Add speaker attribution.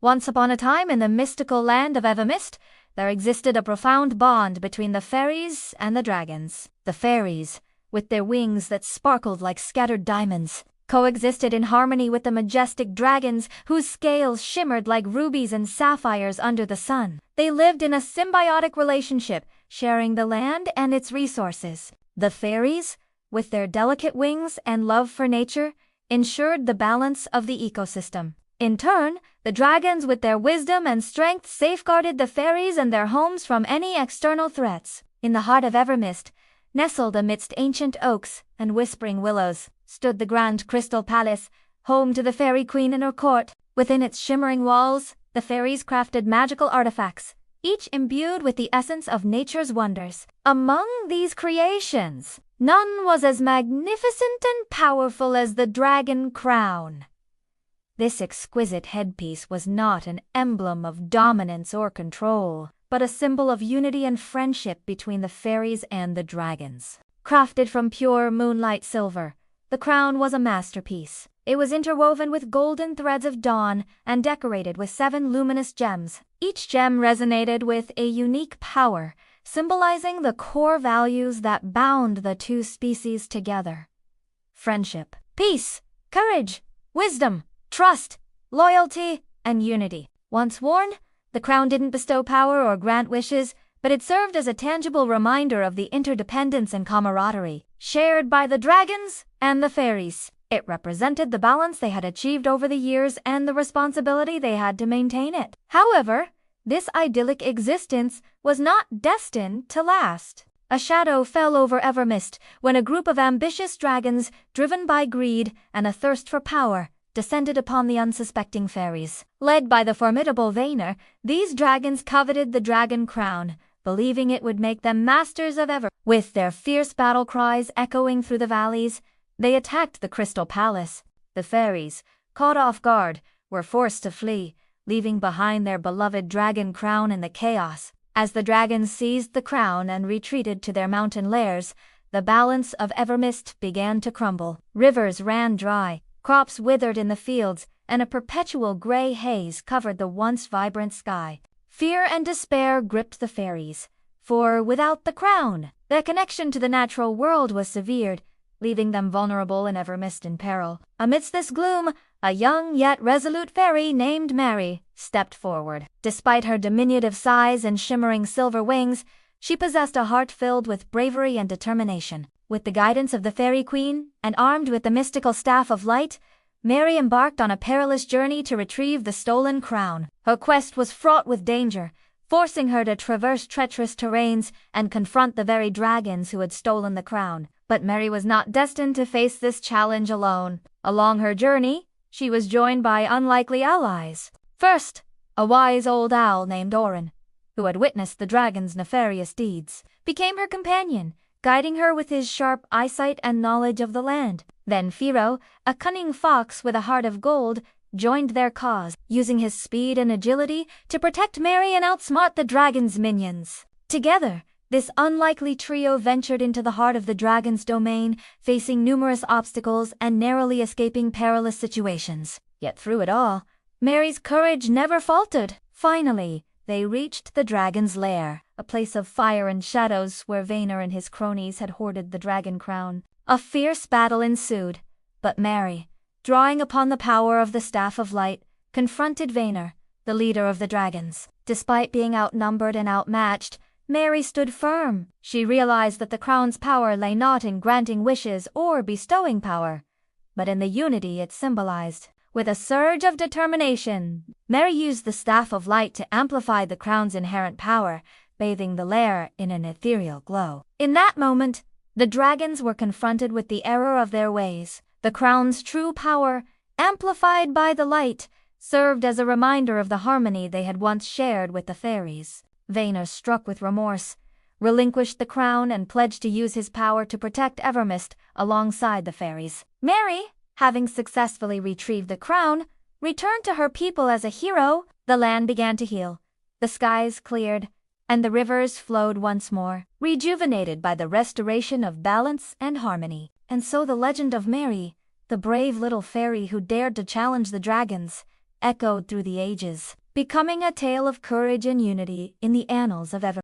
Speaker 1: Once upon a time in the mystical land of Evermist, there existed a profound bond between the fairies and the dragons. The fairies, with their wings that sparkled like scattered diamonds, coexisted in harmony with the majestic dragons whose scales shimmered like rubies and sapphires under the sun. They lived in a symbiotic relationship, sharing the land and its resources. The fairies, with their delicate wings and love for nature, ensured the balance of the ecosystem. In turn, the dragons with their wisdom and strength safeguarded the fairies and their homes from any external threats. In the heart of Evermist, nestled amidst ancient oaks and whispering willows, stood the grand crystal palace, home to the fairy queen and her court. Within its shimmering walls, the fairies crafted magical artifacts, each imbued with the essence of nature's wonders. Among these creations, none was as magnificent and powerful as the dragon crown. This exquisite headpiece was not an emblem of dominance or control, but a symbol of unity and friendship between the fairies and the dragons. Crafted from pure moonlight silver, the crown was a masterpiece. It was interwoven with golden threads of dawn and decorated with 7 luminous gems. Each gem resonated with a unique power, symbolizing the core values that bound the two species together: friendship, peace, courage, wisdom, trust, loyalty, and unity. Once worn, the crown didn't bestow power or grant wishes, but it served as a tangible reminder of the interdependence and camaraderie shared by the dragons and the fairies. It represented the balance they had achieved over the years and the responsibility they had to maintain it. However, this idyllic existence was not destined to last. A shadow fell over Evermist when a group of ambitious dragons, driven by greed and a thirst for power, descended upon the unsuspecting fairies. Led by the formidable Farie, these dragons coveted the dragon crown, believing it would make them masters of Ever. With their fierce battle cries echoing through the valleys, they attacked the Crystal Palace. The fairies, caught off guard, were forced to flee, leaving behind their beloved dragon crown in the chaos. As the dragons seized the crown and retreated to their mountain lairs, the balance of Evermist began to crumble. Rivers ran dry, crops withered in the fields, and a perpetual gray haze covered the once vibrant sky. Fear and despair gripped the fairies, for without the crown, their connection to the natural world was severed, leaving them vulnerable and Evermist in peril. Amidst this gloom, a young yet resolute fairy named Mary stepped forward. Despite her diminutive size and shimmering silver wings, she possessed a heart filled with bravery and determination. With the guidance of the Fairy Queen, and armed with the mystical Staff of Light, Mary embarked on a perilous journey to retrieve the stolen crown. Her quest was fraught with danger, forcing her to traverse treacherous terrains and confront the very dragons who had stolen the crown. But Mary was not destined to face this challenge alone. Along her journey, she was joined by unlikely allies. First, a wise old owl named Orin, who had witnessed the dragon's nefarious deeds, became her companion, guiding her with his sharp eyesight and knowledge of the land. Then Farie, a cunning fox with a heart of gold, joined their cause, using his speed and agility to protect Mary and outsmart the dragon's minions. Together, this unlikely trio ventured into the heart of the dragon's domain, facing numerous obstacles and narrowly escaping perilous situations. Yet through it all, Mary's courage never faltered. Finally, they reached the dragon's lair, a place of fire and shadows where Farie and his cronies had hoarded the dragon crown. A fierce battle ensued, but Mary, drawing upon the power of the Staff of Light, confronted Farie, the leader of the dragons. Despite being outnumbered and outmatched, Mary stood firm. She realized that the crown's power lay not in granting wishes or bestowing power, but in the unity it symbolized. With a surge of determination, Mary used the Staff of Light to amplify the crown's inherent power, bathing the lair in an ethereal glow. In that moment, the dragons were confronted with the error of their ways. The crown's true power, amplified by the light, served as a reminder of the harmony they had once shared with the fairies. Farie, struck with remorse, relinquished the crown and pledged to use his power to protect Evermist alongside the fairies. Mary, having successfully retrieved the crown, returned to her people as a hero. The land began to heal, the skies cleared, and the rivers flowed once more, rejuvenated by the restoration of balance and harmony. And so the legend of Mary, the brave little fairy who dared to challenge the dragons, echoed through the ages, becoming a tale of courage and unity in the annals of Ever.